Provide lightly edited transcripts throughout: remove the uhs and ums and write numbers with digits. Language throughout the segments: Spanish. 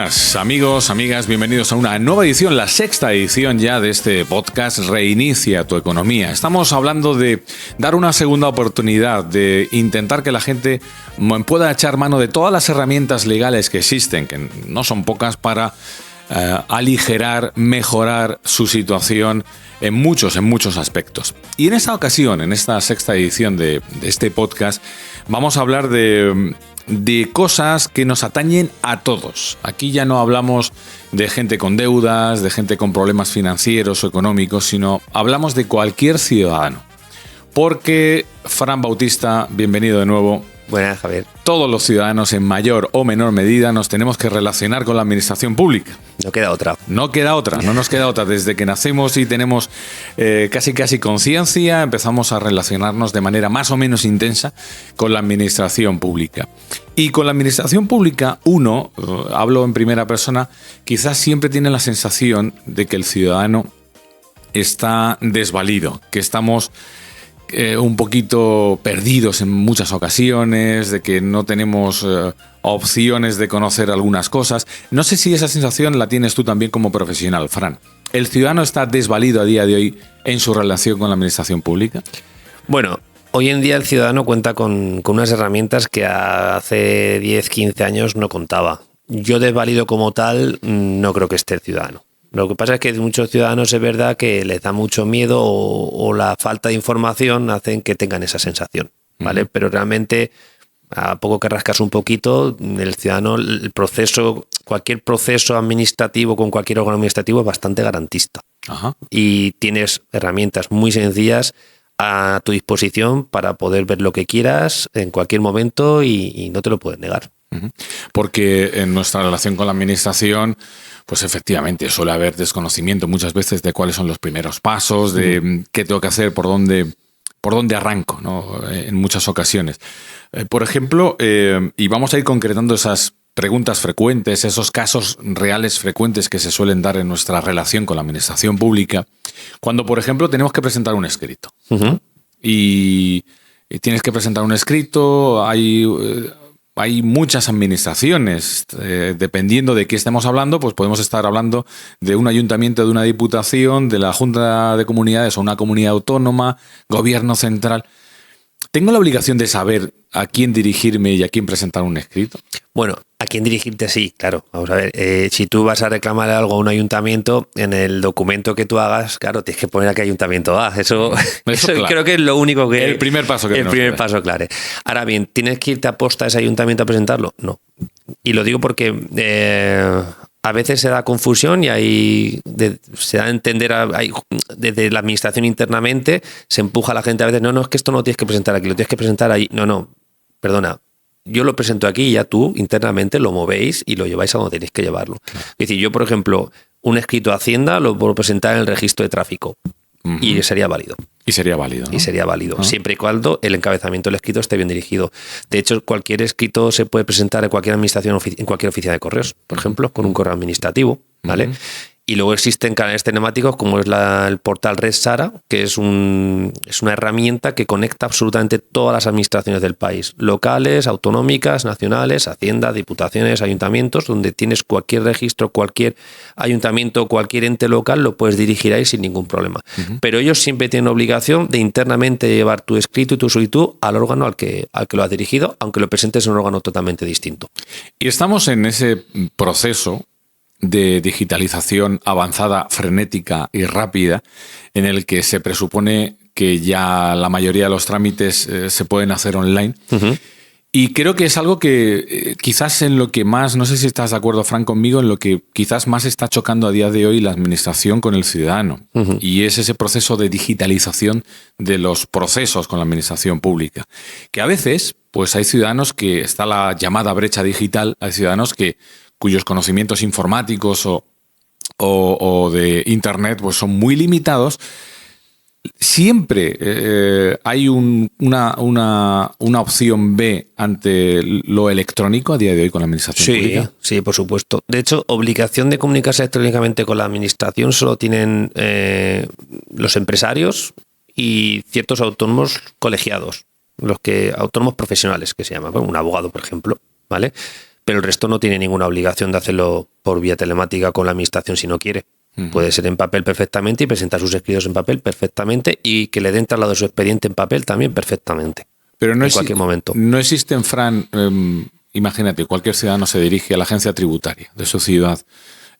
buenas, amigos, amigas, bienvenidos a una nueva edición, la sexta edición ya de este podcast Reinicia tu economía. Estamos hablando de dar una segunda oportunidad, de intentar que la gente pueda echar mano de todas las herramientas legales que existen, que no son pocas, para aligerar, mejorar su situación en muchos aspectos. Y en esta ocasión, en esta sexta edición de este podcast, vamos a hablar de cosas que nos atañen a todos. Aquí ya no hablamos de gente con deudas, de gente con problemas financieros o económicos, sino hablamos de cualquier ciudadano. Porque, Fran Bautista, bienvenido de nuevo. Buenas, Javier. Todos los ciudadanos, en mayor o menor medida, nos tenemos que relacionar con la administración pública. No queda otra. No nos queda otra. Desde que nacemos y tenemos casi conciencia, empezamos a relacionarnos de manera más o menos intensa con la administración pública. Y con la administración pública, uno, hablo en primera persona, quizás siempre tiene la sensación de que el ciudadano está desvalido, que estamos un poquito perdidos en muchas ocasiones, de que no tenemos opciones de conocer algunas cosas. No sé si esa sensación la tienes tú también como profesional, Fran. ¿El ciudadano está desvalido a día de hoy en su relación con la administración pública? Bueno, hoy en día el ciudadano cuenta con unas herramientas que hace 10, 15 años no contaba. Yo desvalido como tal no creo que esté el ciudadano. Lo que pasa es que muchos ciudadanos es verdad que les da mucho miedo o la falta de información hacen que tengan esa sensación, ¿vale? Uh-huh. Pero realmente, a poco que rascas un poquito, el ciudadano, cualquier proceso administrativo con cualquier órgano administrativo es bastante garantista. Uh-huh. Y tienes herramientas muy sencillas a tu disposición para poder ver lo que quieras en cualquier momento y no te lo puedes negar. Porque en nuestra relación con la administración, pues efectivamente suele haber desconocimiento muchas veces de cuáles son los primeros pasos, de qué tengo que hacer, por dónde arranco, ¿no? En muchas ocasiones. Por ejemplo, y vamos a ir concretando esas preguntas frecuentes, esos casos reales frecuentes que se suelen dar en nuestra relación con la administración pública, cuando, por ejemplo, tenemos que presentar un escrito. Uh-huh. Y tienes que presentar un escrito, hay muchas administraciones, dependiendo de qué estemos hablando, pues podemos estar hablando de un ayuntamiento, de una diputación, de la Junta de Comunidades o una comunidad autónoma, gobierno central. ¿Tengo la obligación de saber a quién dirigirme y a quién presentar un escrito? Bueno, a quién dirigirte sí, claro. Vamos a ver, si tú vas a reclamar algo a un ayuntamiento, en el documento que tú hagas, claro, tienes que poner a qué ayuntamiento vas. Eso claro. Creo que es lo único que... El primer paso que paso, claro. Ahora bien, ¿tienes que irte a posta a ese ayuntamiento a presentarlo? No. Y lo digo porque a veces se da confusión y se da a entender, desde la administración internamente, se empuja a la gente a veces, no, es que esto no lo tienes que presentar aquí, lo tienes que presentar ahí. No, perdona. Yo lo presento aquí y ya tú internamente lo movéis y lo lleváis a donde tenéis que llevarlo. Claro. Es decir, yo, por ejemplo, un escrito a Hacienda lo puedo presentar en el registro de tráfico. Uh-huh. Y sería válido. Y sería válido, ¿no? Y sería válido, uh-huh. Siempre y cuando el encabezamiento del escrito esté bien dirigido. De hecho, cualquier escrito se puede presentar en cualquier administración, en cualquier oficina de correos, por ejemplo, con un correo administrativo, ¿vale? Uh-huh. Y luego existen canales telemáticos como es el portal Red Sara, que es una herramienta que conecta absolutamente todas las administraciones del país, locales, autonómicas, nacionales, Hacienda, diputaciones, ayuntamientos, donde tienes cualquier registro, cualquier ayuntamiento, cualquier ente local, lo puedes dirigir ahí sin ningún problema. Uh-huh. Pero ellos siempre tienen obligación de internamente llevar tu escrito y tu solicitud al órgano al que lo has dirigido, aunque lo presentes en un órgano totalmente distinto. Y estamos en ese proceso de digitalización avanzada, frenética y rápida, en el que se presupone que ya la mayoría de los trámites se pueden hacer online. Uh-huh. Y creo que es algo que quizás en lo que más, no sé si estás de acuerdo, Fran, conmigo, en lo que quizás más está chocando a día de hoy la administración con el ciudadano. Uh-huh. Y es ese proceso de digitalización de los procesos con la administración pública. Que a veces, pues hay ciudadanos que está la llamada brecha digital, hay ciudadanos cuyos conocimientos informáticos o de Internet pues son muy limitados. Siempre hay una opción B ante lo electrónico a día de hoy con la administración pública. Sí, por supuesto. De hecho, obligación de comunicarse electrónicamente con la administración solo tienen los empresarios y ciertos autónomos colegiados, autónomos profesionales que se llaman, un abogado, por ejemplo, ¿vale? pero el resto no tiene ninguna obligación de hacerlo por vía telemática con la administración si no quiere. Puede ser en papel perfectamente y presentar sus escritos en papel perfectamente y que le den traslado de su expediente en papel también perfectamente. Pero no en cualquier momento. No existen, Fran, imagínate, cualquier ciudadano se dirige a la agencia tributaria de su ciudad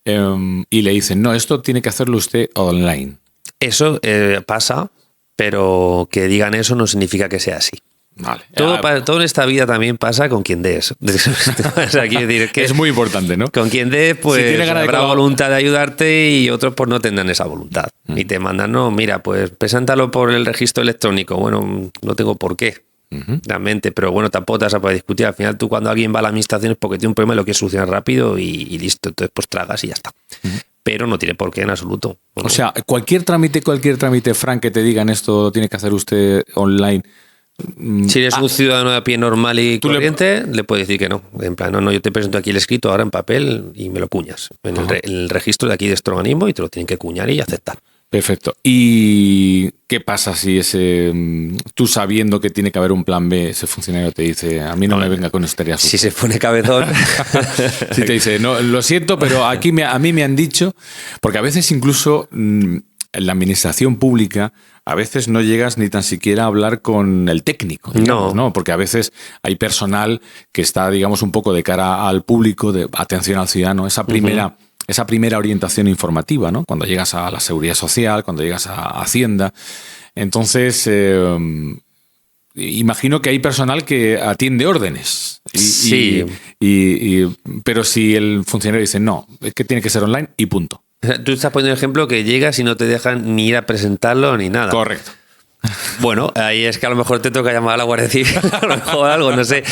y le dicen, no, esto tiene que hacerlo usted online. Eso pasa, pero que digan eso no significa que sea así. Vale. Todo en esta vida también pasa con quien des. O sea, quiero decir que es muy importante, ¿no? Con quien des, pues si tiene habrá voluntad de ayudarte y otros pues no tendrán esa voluntad. Y te mandan, no, mira, pues preséntalo por el registro electrónico. Bueno, no tengo por qué, realmente, pero bueno, tampoco te vas a poder discutir. Al final tú cuando alguien va a la administración es porque tiene un problema y lo quieres solucionar rápido y listo. Entonces pues tragas y ya está. Pero no tiene por qué en absoluto. Bueno, o sea, cualquier trámite, Fran, que te digan esto lo tiene que hacer usted online. Si eres un ciudadano de a pie normal y corriente, le puedes decir que no. En plan, no, yo te presento aquí el escrito ahora en papel y me lo cuñas. En el registro de aquí de Estroganismo y te lo tienen que cuñar y aceptar. Perfecto. ¿Y qué pasa si tú sabiendo que tiene que haber un plan B, ese funcionario te dice, a mí no me venga con historias? Si se pone cabezón. Si te dice, no, lo siento, pero aquí a mí me han dicho, porque a veces incluso en la administración pública a veces no llegas ni tan siquiera a hablar con el técnico, digamos, ¿no? Porque a veces hay personal que está, digamos, un poco de cara al público, de atención al ciudadano, esa primera orientación informativa, ¿no? Cuando llegas a la Seguridad Social, cuando llegas a Hacienda. Entonces, imagino que hay personal que atiende órdenes. Sí. Pero si el funcionario dice, no, es que tiene que ser online y punto. Tú estás poniendo el ejemplo que llegas y no te dejan ni ir a presentarlo ni nada. Correcto. Bueno, ahí es que a lo mejor te toca llamar a la Guardia Civil, a lo mejor algo, no sé.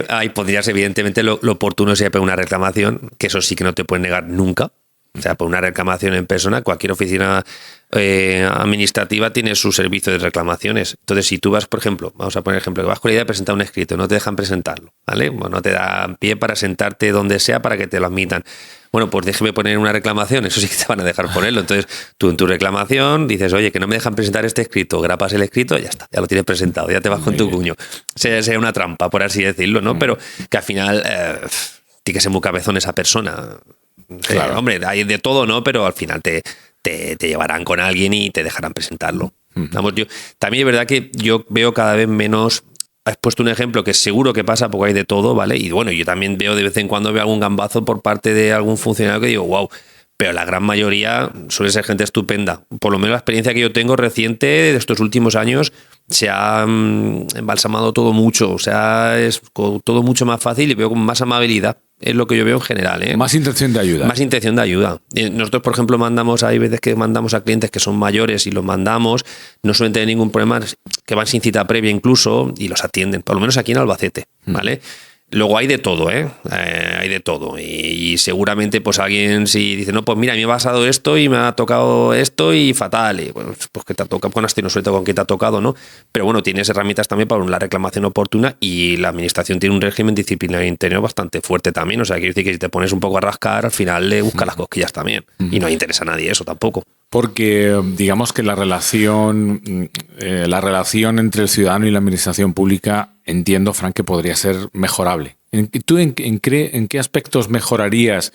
Ahí podrías, evidentemente, lo oportuno sería pedir una reclamación, que eso sí que no te pueden negar nunca. O sea, por una reclamación en persona, cualquier oficina administrativa tiene su servicio de reclamaciones. Entonces, si tú vas, por ejemplo, vamos a poner ejemplo, que vas con la idea de presentar un escrito, no te dejan presentarlo, ¿vale? Bueno, no te dan pie para sentarte donde sea para que te lo admitan. Bueno, pues déjeme poner una reclamación, eso sí que te van a dejar ponerlo. Entonces, tú en tu reclamación dices, oye, que no me dejan presentar este escrito, grapas el escrito, ya está, ya lo tienes presentado, ya te vas con tu cuño. Sería una trampa, por así decirlo, ¿no? Pero que al final tiene que ser muy cabezón esa persona. Claro. Hombre, hay de todo, ¿no? Pero al final te llevarán con alguien y te dejarán presentarlo. Vamos, también es verdad que yo veo cada vez menos. Has puesto un ejemplo que seguro que pasa porque hay de todo, ¿vale? Y bueno, yo también veo de vez en cuando algún gambazo por parte de algún funcionario que digo, wow. Pero la gran mayoría suele ser gente estupenda. Por lo menos la experiencia que yo tengo reciente de estos últimos años se ha embalsamado todo mucho. O sea, es todo mucho más fácil y veo con más amabilidad. Es lo que yo veo en general, ¿eh? Más intención de ayuda. Más intención de ayuda. Nosotros, por ejemplo, hay veces que mandamos a clientes que son mayores y los mandamos, no suelen tener ningún problema, que van sin cita previa incluso y los atienden, por lo menos aquí en Albacete, ¿vale? Luego hay de todo, hay de todo. Y seguramente pues alguien si dice, no, pues mira, me ha pasado esto y me ha tocado esto y fatal. Y bueno, pues que te ha tocado, bueno, no suelto con qué te ha tocado, ¿no? Pero bueno, tienes herramientas también para la reclamación oportuna y la administración tiene un régimen disciplinario interno bastante fuerte también. O sea, quiere decir que si te pones un poco a rascar, al final le buscas las cosquillas también. Y no interesa a nadie eso tampoco. Porque digamos que la relación entre el ciudadano y la administración pública, entiendo, Fran, que podría ser mejorable. ¿Tú en qué aspectos mejorarías?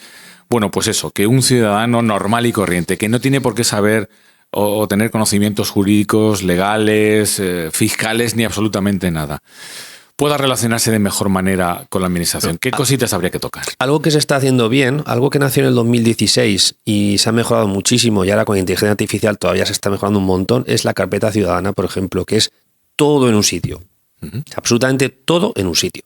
Bueno, pues eso, que un ciudadano normal y corriente, que no tiene por qué saber o tener conocimientos jurídicos, legales, fiscales, ni absolutamente nada, pueda relacionarse de mejor manera con la administración. ¿Qué cositas habría que tocar? Algo que se está haciendo bien, algo que nació en el 2016 y se ha mejorado muchísimo y ahora con inteligencia artificial todavía se está mejorando un montón, es la carpeta ciudadana, por ejemplo, que es todo en un sitio. Absolutamente todo en un sitio.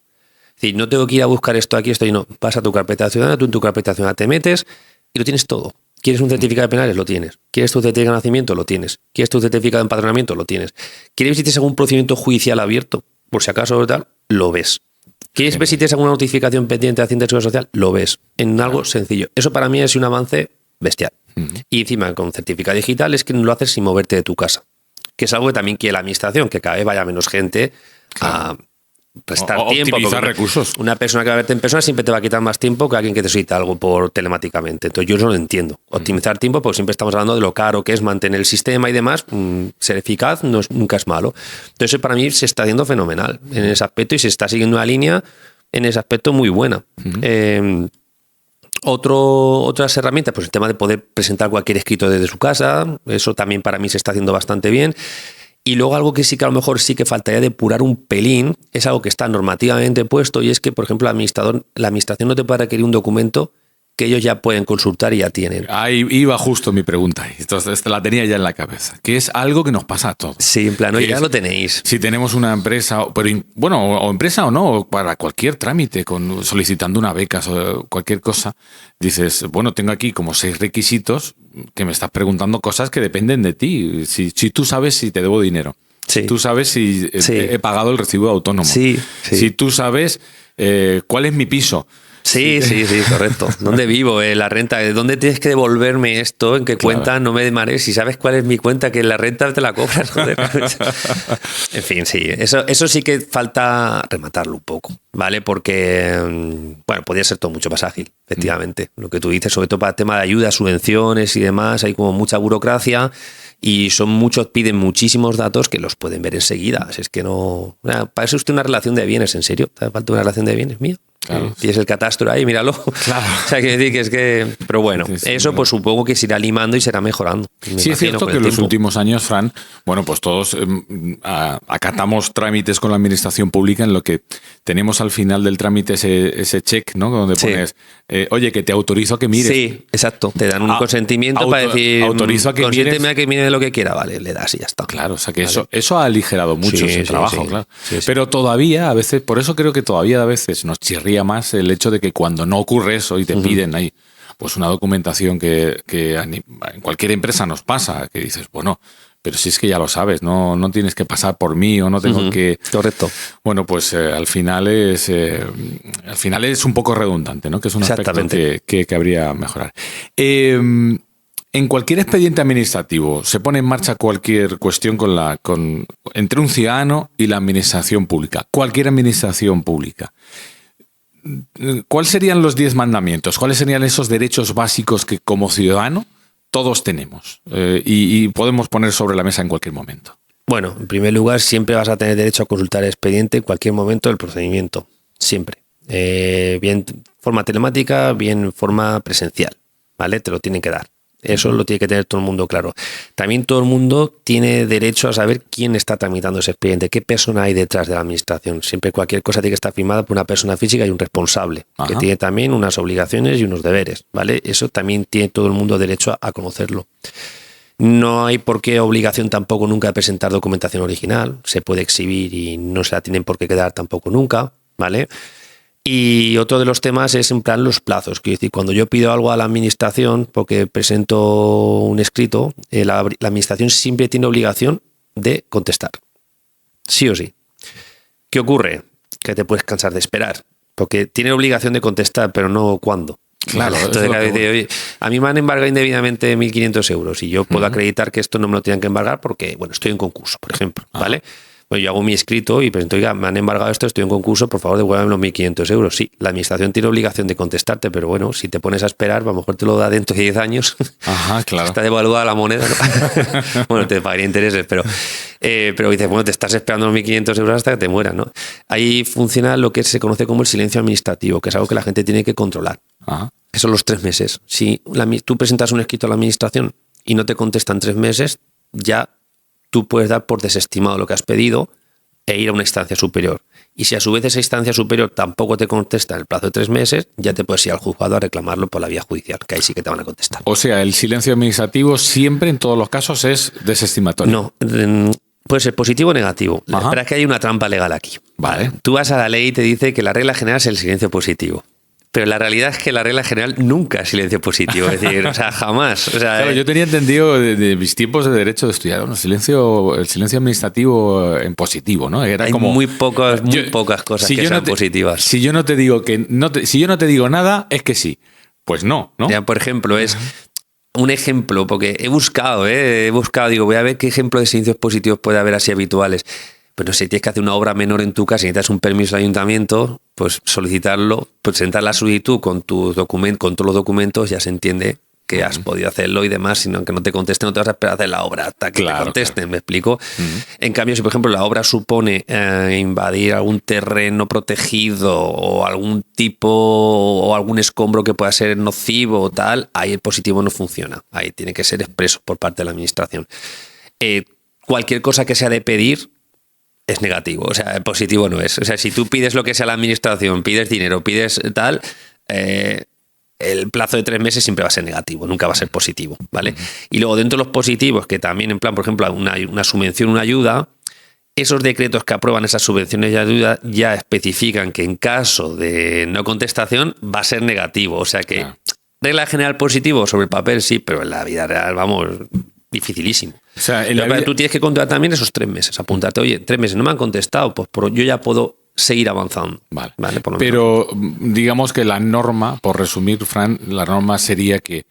Es decir, no tengo que ir a buscar esto aquí, esto y no. Vas a tu carpeta ciudadana, tú en tu carpeta ciudadana te metes y lo tienes todo. ¿Quieres un certificado de penales? Lo tienes. ¿Quieres tu certificado de nacimiento? Lo tienes. ¿Quieres tu certificado de empadronamiento? Lo tienes. ¿Quieres ver si tienes algún procedimiento judicial abierto? Por si acaso tal, lo ves. ¿Quieres ver si tienes alguna notificación pendiente de Hacienda y Seguridad Social? Lo ves. En algo sencillo. Eso para mí es un avance bestial. Y encima con certificado digital es que lo haces sin moverte de tu casa. Que es algo que también quiere la administración, que cada vez vaya menos gente a prestar tiempo. Optimizar recursos. Una persona que va a verte en persona siempre te va a quitar más tiempo que alguien que te solicita algo telemáticamente. Entonces yo eso lo entiendo. Optimizar tiempo, porque siempre estamos hablando de lo caro que es mantener el sistema y demás. Ser eficaz nunca es malo. Entonces para mí se está haciendo fenomenal en ese aspecto y se está siguiendo una línea en ese aspecto muy buena. Otras herramientas, pues el tema de poder presentar cualquier escrito desde su casa, eso también para mí se está haciendo bastante bien. Y luego algo que sí que a lo mejor sí que faltaría depurar un pelín, es algo que está normativamente puesto, y es que, por ejemplo, la administración no te puede requerir un documento que ellos ya pueden consultar y ya tienen. Ahí iba justo mi pregunta. Entonces la tenía ya en la cabeza. Que es algo que nos pasa a todos. Sí, en plan, oye, ya lo tenéis. Si tenemos una empresa, pero bueno, o empresa o no, para cualquier trámite, solicitando una beca o cualquier cosa, dices, bueno, tengo aquí como 6 requisitos que me estás preguntando cosas que dependen de ti. Si tú sabes si te debo dinero. Sí. Si tú sabes si he pagado el recibo de autónomo. Sí. Si tú sabes cuál es mi piso. Sí, correcto. ¿Dónde vivo? La renta. ¿Dónde tienes que devolverme esto? ¿En qué cuenta? No me marees. Si sabes cuál es mi cuenta, que la renta te la cobras, joder. En fin, sí. Eso sí que falta rematarlo un poco, ¿vale? Porque, bueno, podría ser todo mucho más ágil, efectivamente. Lo que tú dices, sobre todo para el tema de ayudas, subvenciones y demás, hay como mucha burocracia y piden muchísimos datos que los pueden ver enseguida. Es que no... Para eso usted una relación de bienes, ¿en serio? ¿Te falta una relación de bienes mía? Claro. Tienes el catastro ahí, míralo. Claro. O sea, quiero decir que es que... Pero bueno, sí, eso pues supongo que se irá limando y será mejorando. Sí, es cierto que en los últimos años, Fran, bueno, pues todos acatamos trámites con la administración pública en lo que tenemos al final del trámite ese check, ¿no? Donde pones, oye, que te autorizo a que mires. Sí, exacto. Te dan un consentimiento para decir, autorizo a que consiénteme a que mire lo que quiera. Vale, le das y ya está. Claro, o sea que eso ha aligerado mucho ese trabajo, claro. Sí. Pero todavía, a veces, por eso creo que todavía a veces nos chirría más el hecho de que cuando no ocurre eso y te piden ahí pues una documentación que en cualquier empresa nos pasa, que dices, bueno, pero si es que ya lo sabes, no tienes que pasar por mí o no tengo que... Correcto. Bueno, pues al final es un poco redundante, ¿no? Que es un aspecto que habría mejorar. En cualquier expediente administrativo se pone en marcha cualquier cuestión entre un ciudadano y la administración pública, cualquier administración pública. ¿Cuáles serían los 10 mandamientos? ¿Cuáles serían esos derechos básicos que como ciudadano todos tenemos y podemos poner sobre la mesa en cualquier momento? Bueno, en primer lugar, siempre vas a tener derecho a consultar el expediente en cualquier momento del procedimiento. Siempre. Bien forma telemática, bien forma presencial. ¿Vale? Te lo tienen que dar. Eso lo tiene que tener todo el mundo claro. También todo el mundo tiene derecho a saber quién está tramitando ese expediente, qué persona hay detrás de la administración. Siempre cualquier cosa tiene que estar firmada por una persona física y un responsable, que tiene también unas obligaciones y unos deberes, ¿vale? Eso también tiene todo el mundo derecho a conocerlo. No hay por qué obligación tampoco nunca de presentar documentación original. Se puede exhibir y no se la tienen por qué quedar tampoco nunca, ¿vale? Y otro de los temas es en plan los plazos. Quiero decir, cuando yo pido algo a la administración porque presento un escrito, la administración siempre tiene obligación de contestar. Sí o sí. ¿Qué ocurre? Que te puedes cansar de esperar. Porque tiene obligación de contestar, pero no cuándo. Claro. Vale, entonces, oye, a mí me han embargado indebidamente 1.500 euros y yo puedo acreditar que esto no me lo tienen que embargar porque, bueno, estoy en concurso, por ejemplo, ¿vale? Bueno, yo hago mi escrito y presento, oiga, me han embargado esto, estoy en concurso, por favor devuélveme los 1.500 euros. Sí, la administración tiene obligación de contestarte, pero bueno, si te pones a esperar, a lo mejor te lo da dentro de 10 años. Ajá, claro. Está devaluada la moneda, ¿no? Bueno, te pagaría intereses, pero dices, bueno, te estás esperando los 1.500 euros hasta que te mueras, ¿no? Ahí funciona lo que se conoce como el silencio administrativo, que es algo que la gente tiene que controlar. Ajá. Que son los 3 meses. Si tú presentas un escrito a la administración y no te contestan 3 meses, ya tú puedes dar por desestimado lo que has pedido e ir a una instancia superior. Y si a su vez esa instancia superior tampoco te contesta en el plazo de 3 meses, ya te puedes ir al juzgado a reclamarlo por la vía judicial, que ahí sí que te van a contestar. O sea, el silencio administrativo siempre, en todos los casos, es desestimatorio. No, puede ser positivo o negativo. Pero es que hay una trampa legal aquí. Vale. Tú vas a la ley y te dice que la regla general es el silencio positivo. Pero la realidad es que la regla general nunca es silencio positivo, es decir, o sea, jamás. O sea, claro, yo tenía entendido de mis tiempos de derecho de estudiar el silencio administrativo en positivo, ¿no? Era hay como, muy pocas cosas que sean positivas. Si yo no te digo si yo no te digo nada, es que sí. Pues no. Ya, por ejemplo, es un ejemplo, porque he buscado, digo, voy a ver qué ejemplo de silencios positivos puede haber así habituales. Pero si tienes que hacer una obra menor en tu casa y necesitas un permiso al ayuntamiento, pues solicitarlo, presentar la solicitud con todos los documentos, ya se entiende que has podido hacerlo y demás, sino que no te contesten, no te vas a esperar a hacer la obra hasta que te contesten, ¿me explico? En cambio, si por ejemplo la obra supone invadir algún terreno protegido o algún tipo o algún escombro que pueda ser nocivo o tal, ahí el positivo no funciona. Ahí tiene que ser expreso por parte de la administración. Cualquier cosa que sea de pedir es negativo, o sea, el positivo no es. O sea, si tú pides lo que sea a la administración, pides dinero, pides tal... el plazo de 3 meses siempre va a ser negativo, nunca va a ser positivo, ¿vale? Y luego dentro de los positivos, que también en plan, por ejemplo, una subvención, una ayuda, esos decretos que aprueban esas subvenciones y ayuda ya especifican que en caso de no contestación va a ser negativo, o sea que regla general positivo sobre el papel sí, pero en la vida real, vamos, dificilísimo. O sea, tú tienes que contar también esos 3 meses, apuntarte, oye, 3 meses no me han contestado, pues yo ya puedo seguir avanzando. Vale. Pero digamos que la norma, por resumir, Fran, la norma sería que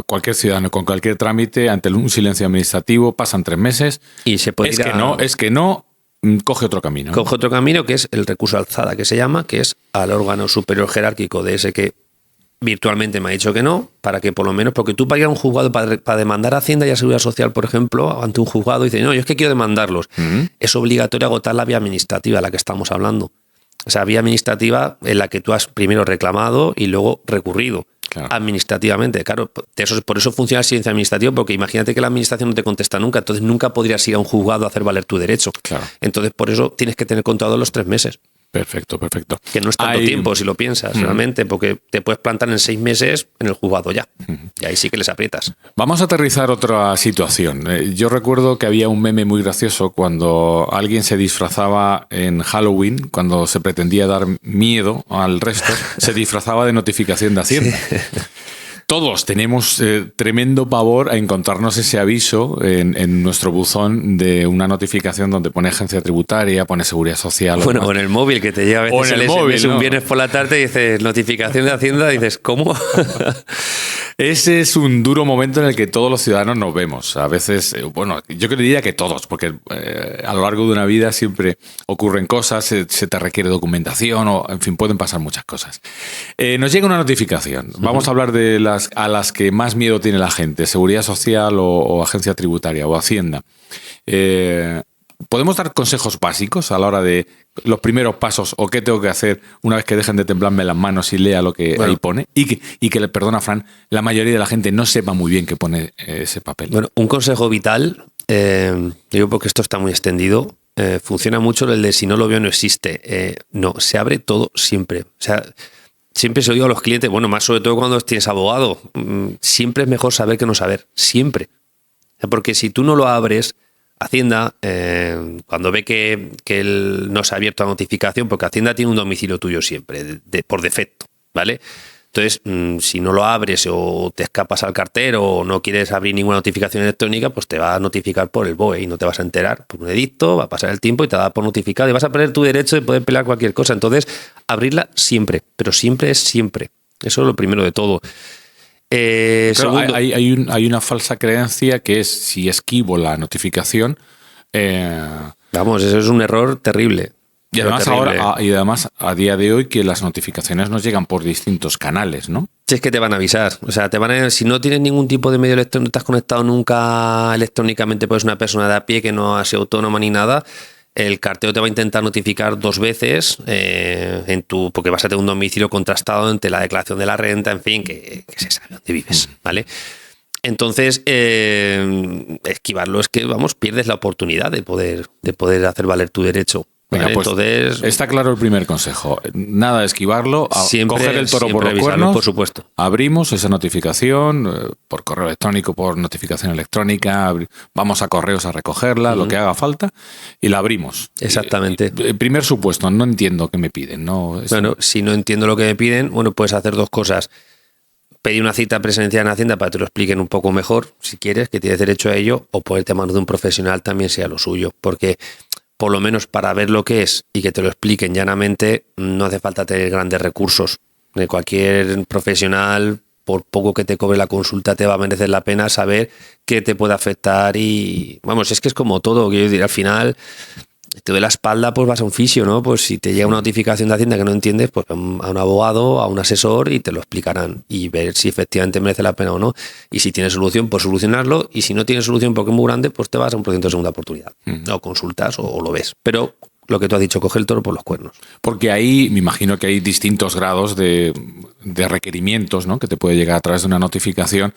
cualquier ciudadano con cualquier trámite ante un silencio administrativo pasan 3 meses y se puede es que no, coge otro camino. Coge otro camino que es el recurso alzada, que se llama, que es al órgano superior jerárquico de ese que virtualmente me ha dicho que no, para que por lo menos, porque tú para ir a un juzgado, para demandar a Hacienda y a Seguridad Social, por ejemplo, ante un juzgado, y dices, no, yo es que quiero demandarlos. Es obligatorio agotar la vía administrativa de la que estamos hablando. O sea, vía administrativa en la que tú has primero reclamado y luego recurrido. Administrativamente, claro, por eso funciona el silencio administrativo, porque imagínate que la administración no te contesta nunca, entonces nunca podrías ir a un juzgado a hacer valer tu derecho. Entonces, por eso tienes que tener contados los 3 meses. Perfecto. Que no es tanto tiempo si lo piensas, realmente, porque te puedes plantar en 6 meses en el juzgado ya. Y ahí sí que les aprietas. Vamos a aterrizar otra situación. Yo recuerdo que había un meme muy gracioso cuando alguien se disfrazaba en Halloween, cuando se pretendía dar miedo al resto, se disfrazaba de notificación de Hacienda. Sí. Todos tenemos tremendo pavor a encontrarnos ese aviso en nuestro buzón de una notificación donde pone agencia tributaria, pone seguridad social. Bueno, o en el móvil que te llega a veces el SMS, ¿no? Un viernes por la tarde y dices notificación de Hacienda, y dices, ¿cómo? Ese es un duro momento en el que todos los ciudadanos nos vemos. A veces, bueno, yo diría que todos, porque a lo largo de una vida siempre ocurren cosas, se te requiere documentación, o en fin, pueden pasar muchas cosas. Nos llega una notificación. Vamos a hablar de a las que más miedo tiene la gente, Seguridad Social o Agencia Tributaria o Hacienda. ¿Podemos dar consejos básicos a la hora de los primeros pasos o qué tengo que hacer una vez que dejen de temblarme las manos y lea lo que ahí pone? Y que, perdona Fran, la mayoría de la gente no sepa muy bien qué pone ese papel. Bueno, un consejo vital, digo porque esto está muy extendido, funciona mucho el de si no lo veo no existe. No, se abre todo siempre. O sea, siempre se lo digo a los clientes, bueno, más sobre todo cuando tienes abogado, siempre es mejor saber que no saber, siempre. Porque si tú no lo abres, Hacienda, cuando ve que él no se ha abierto la notificación, porque Hacienda tiene un domicilio tuyo siempre, por defecto, ¿vale? Entonces, si no lo abres o te escapas al cartero o no quieres abrir ninguna notificación electrónica, pues te va a notificar por el BOE y no te vas a enterar por un edicto, va a pasar el tiempo y te va a dar por notificado y vas a perder tu derecho de poder pelear cualquier cosa. Entonces, abrirla siempre, pero siempre es siempre. Eso es lo primero de todo. Segundo, hay una falsa creencia que es si esquivo la notificación. Vamos, eso es un error terrible. Y además, a día de hoy, que las notificaciones nos llegan por distintos canales, ¿no? Si es que te van a avisar. O sea, si no tienes ningún tipo de medio electrónico, no estás conectado nunca electrónicamente, pues una persona de a pie que no ha sido autónoma ni nada, el cartero te va a intentar notificar 2 veces porque vas a tener un domicilio contrastado entre la declaración de la renta, en fin, que se sabe dónde vives, ¿vale? Entonces, esquivarlo es que, vamos, pierdes la oportunidad de poder hacer valer tu derecho. Venga, pues entonces, está claro el primer consejo. Nada de esquivarlo, coger el toro por los cuernos, por supuesto. Abrimos esa notificación por correo electrónico, por notificación electrónica, vamos a correos a recogerla, lo que haga falta, y la abrimos. Exactamente. Primer supuesto, no entiendo qué me piden. Bueno, si no entiendo lo que me piden, bueno, puedes hacer 2 cosas. Pedir una cita presencial en Hacienda para que te lo expliquen un poco mejor, si quieres, que tienes derecho a ello, o ponerte a mano de un profesional también sea lo suyo, porque por lo menos para ver lo que es y que te lo expliquen llanamente, no hace falta tener grandes recursos. De cualquier profesional, por poco que te cobre la consulta, te va a merecer la pena saber qué te puede afectar y, vamos, es que es como todo, quiero decir, al final te duele la espalda, pues vas a un fisio, ¿no? Pues si te llega una notificación de Hacienda que no entiendes, pues a un abogado, a un asesor y te lo explicarán y ver si efectivamente merece la pena o no. Y si tienes solución, pues solucionarlo. Y si no tienes solución porque es muy grande, pues te vas a un procedimiento de segunda oportunidad. O consultas o lo ves. Pero lo que tú has dicho, coge el toro por los cuernos. Porque ahí me imagino que hay distintos grados de requerimientos, ¿no? Que te puede llegar a través de una notificación.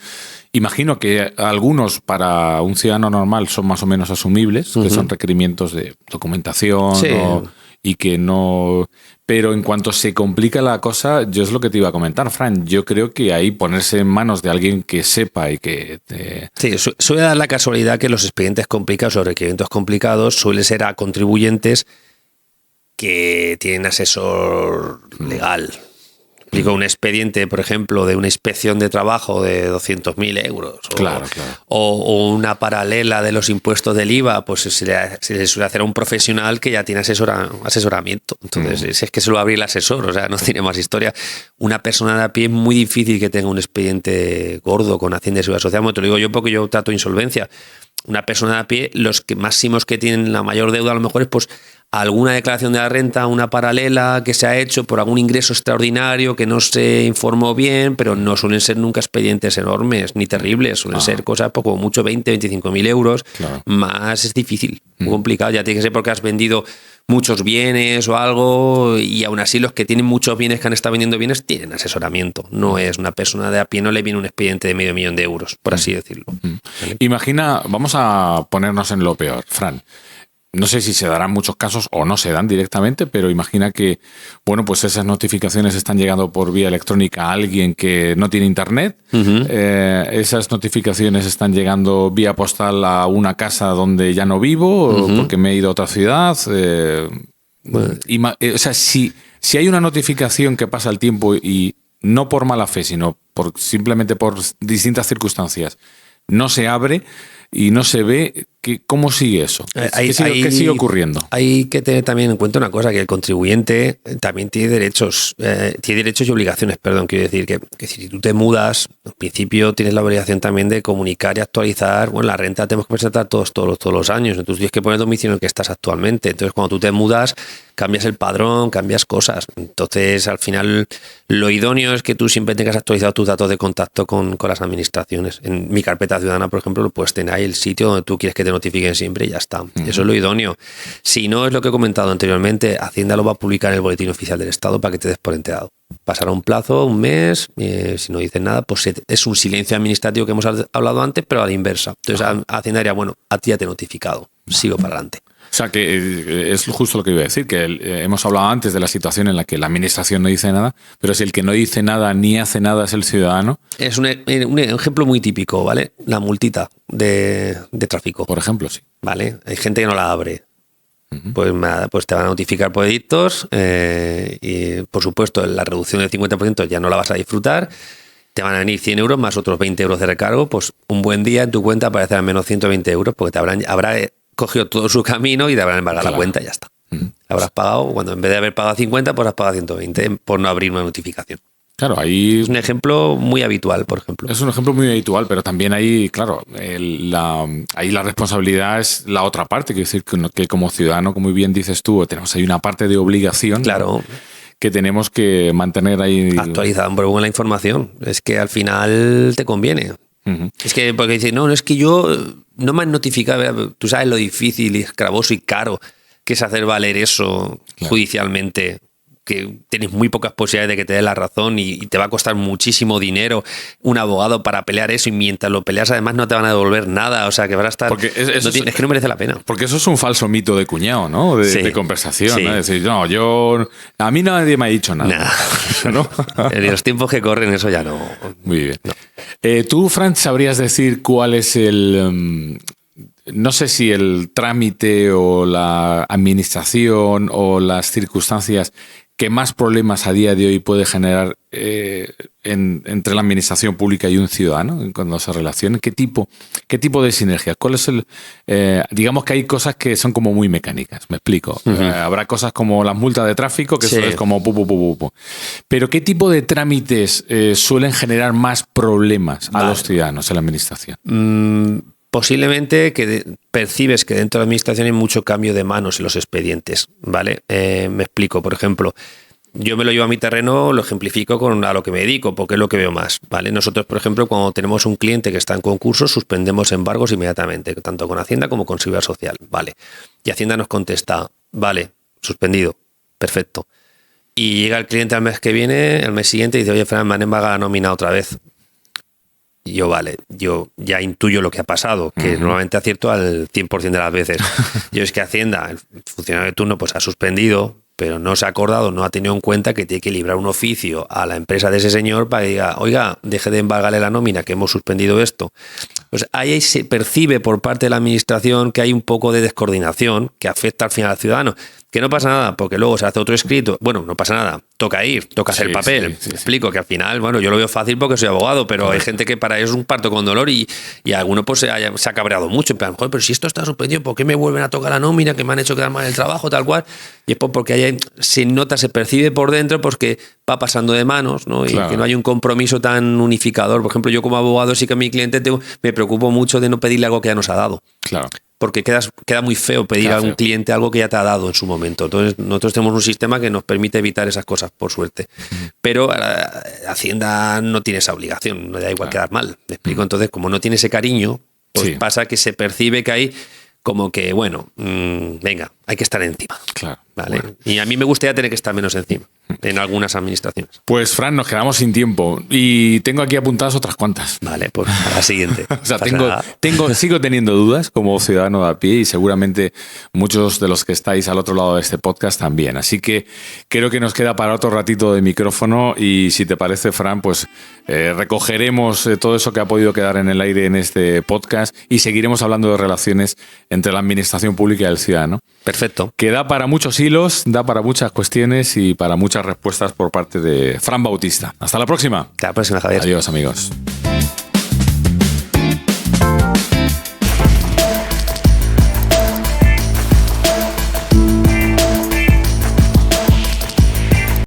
Imagino que algunos para un ciudadano normal son más o menos asumibles, que son requerimientos de documentación y que no... Pero en cuanto se complica la cosa, yo es lo que te iba a comentar, Fran. Yo creo que ahí ponerse en manos de alguien que sepa y que... Sí, suele dar la casualidad que los expedientes complicados o requerimientos complicados suelen ser a contribuyentes que tienen asesor legal. Explico, un expediente, por ejemplo, de una inspección de trabajo de 200.000 euros. Claro. O una paralela de los impuestos del IVA, pues se le suele hacer a un profesional que ya tiene asesoramiento. Entonces, es que se lo va a abrir el asesor, o sea, no tiene más historia. Una persona de a pie es muy difícil que tenga un expediente gordo con Hacienda y Seguridad Social. Bueno, te lo digo yo porque yo trato insolvencia. Una persona de a pie, los que máximos que tienen la mayor deuda a lo mejor es pues alguna declaración de la renta, una paralela que se ha hecho por algún ingreso extraordinario que no se informó bien, pero no suelen ser nunca expedientes enormes ni terribles, suelen ser cosas poco mucho 20, 25.000 euros, más es difícil, muy complicado, ya tiene que ser porque has vendido muchos bienes o algo y aún así los que tienen muchos bienes que han estado vendiendo bienes tienen asesoramiento, no es una persona de a pie, no le viene un expediente de $500.000 euros, por así decirlo. ¿Vale? Imagina, vamos a ponernos en lo peor, Fran. No sé si se darán muchos casos o no se dan directamente, pero imagina que, bueno, pues esas notificaciones están llegando por vía electrónica a alguien que no tiene internet. Esas notificaciones están llegando vía postal a una casa donde ya no vivo porque me he ido a otra ciudad. O sea, si hay una notificación que pasa el tiempo y no por mala fe, sino simplemente por distintas circunstancias, no se abre y no se ve, ¿cómo sigue eso? ¿Qué sigue ocurriendo? Hay que tener también en cuenta una cosa, que el contribuyente también tiene derechos y obligaciones, quiero decir, que si tú te mudas, en principio tienes la obligación también de comunicar y actualizar, bueno, la renta tenemos que presentar todos los años, entonces tienes que poner el domicilio en el que estás actualmente, entonces cuando tú te mudas, cambias el padrón, cambias cosas, entonces al final lo idóneo es que tú siempre tengas actualizado tus datos de contacto con las administraciones. En mi carpeta ciudadana, por ejemplo, lo puedes tener ahí el sitio donde tú quieres que te notifiquen siempre y ya está. Eso es lo idóneo. Si no, es lo que he comentado anteriormente, Hacienda lo va a publicar en el Boletín Oficial del Estado para que te des por enterado. Pasará un plazo, un mes, si no dices nada, pues es un silencio administrativo que hemos hablado antes, pero a la inversa. Entonces Hacienda diría, bueno, a ti ya te he notificado, sigo para adelante. O sea, que es justo lo que iba a decir, que hemos hablado antes de la situación en la que la administración no dice nada, pero si el que no dice nada ni hace nada es el ciudadano. Es un ejemplo muy típico, ¿vale? La multita de tráfico. Por ejemplo, sí. ¿Vale? Hay gente que no la abre. Pues te van a notificar por edictos y, por supuesto, la reducción del 50% ya no la vas a disfrutar. Te van a venir 100 euros más otros 20 euros de recargo. Pues un buen día en tu cuenta aparecerán menos 120 euros porque habrá cogido todo su camino y te habrán embargado la cuenta y ya está. Habrás pagado, cuando en vez de haber pagado 50, pues has pagado 120 por no abrir una notificación. Claro, ahí... Es un ejemplo muy habitual, por ejemplo. Es un ejemplo muy habitual, pero también ahí, claro, ahí la responsabilidad es la otra parte. Quiero decir que como ciudadano, como bien dices tú, tenemos ahí una parte de obligación. Claro. Que tenemos que mantener ahí... Actualizada un poco la información. Es que al final te conviene. Es que, porque dices, no, es que yo no me han notificado. Tú sabes lo difícil y escravoso y caro que es hacer valer eso judicialmente, que tienes muy pocas posibilidades de que te dé la razón y te va a costar muchísimo dinero un abogado para pelear eso, y mientras lo peleas además no te van a devolver nada, o sea que van a estar... Porque es que no merece la pena. Porque eso es un falso mito de cuñado, ¿no? De conversación, ¿no? Es decir, no, a mí nadie me ha dicho nada. ¿No? En los tiempos que corren eso ya no. Muy bien. No. ¿Tú, Fran, sabrías decir cuál es no sé si el trámite o la administración o las circunstancias que más problemas a día de hoy puede generar entre la administración pública y un ciudadano cuando se relacionen? ¿Qué tipo de sinergias? ¿Cuál es digamos que hay cosas que son como muy mecánicas, me explico. Habrá cosas como las multas de tráfico, que eso es como pu. Pero ¿qué tipo de trámites suelen generar más problemas a los ciudadanos en la administración? posiblemente que percibes que dentro de la administración hay mucho cambio de manos en los expedientes, ¿vale? Me explico, por ejemplo, yo me lo llevo a mi terreno, lo ejemplifico con a lo que me dedico, porque es lo que veo más, ¿vale? Nosotros, por ejemplo, cuando tenemos un cliente que está en concurso, suspendemos embargos inmediatamente, tanto con Hacienda como con Seguridad Social, ¿vale? Y Hacienda nos contesta, vale, suspendido, perfecto. Y llega el cliente al mes que viene, al mes siguiente, y dice, oye, Fran, me han embargado la nómina otra vez. Y yo, vale, yo ya intuyo lo que ha pasado, que normalmente acierto al 100% de las veces. Yo es que Hacienda, el funcionario de turno, pues ha suspendido, pero no se ha acordado, no ha tenido en cuenta que tiene que librar un oficio a la empresa de ese señor para que diga, oiga, deje de embargarle la nómina, que hemos suspendido esto. Pues ahí se percibe por parte de la administración que hay un poco de descoordinación que afecta al final al ciudadano. Que no pasa nada, porque luego se hace otro escrito. Bueno, no pasa nada, toca hacer el papel. Me explico que al final, bueno, yo lo veo fácil porque soy abogado, pero hay gente que para ellos es un parto con dolor y alguno pues se ha cabreado mucho. Pero si esto está suspendido, ¿por qué me vuelven a tocar la nómina que me han hecho quedar mal el trabajo, tal cual? Y es porque se nota, se percibe por dentro pues que va pasando de manos, ¿no? Y que no hay un compromiso tan unificador. Por ejemplo, yo como abogado sí que a mi cliente me preocupo mucho de no pedirle algo que ya nos ha dado. Claro. Porque queda muy feo pedir a un cliente algo que ya te ha dado en su momento. Entonces, nosotros tenemos un sistema que nos permite evitar esas cosas, por suerte. Pero Hacienda no tiene esa obligación, no le da igual quedar mal. ¿Me explico? Entonces, como no tiene ese cariño, pues pasa que se percibe que hay como que, bueno, venga, hay que estar encima. Claro. ¿Vale? Bueno. Y a mí me gustaría tener que estar menos encima en algunas administraciones. Pues, Fran, nos quedamos sin tiempo y tengo aquí apuntadas otras cuantas. Vale, pues a la siguiente. O sea, sigo teniendo dudas como ciudadano de a pie y seguramente muchos de los que estáis al otro lado de este podcast también. Así que creo que nos queda para otro ratito de micrófono y si te parece, Fran, pues recogeremos todo eso que ha podido quedar en el aire en este podcast y seguiremos hablando de relaciones entre la administración pública y el ciudadano. Perfecto. Que da para muchos hilos, da para muchas cuestiones y para muchas respuestas por parte de Fran Bautista. Hasta la próxima. Hasta la próxima, Javier. Adiós, amigos.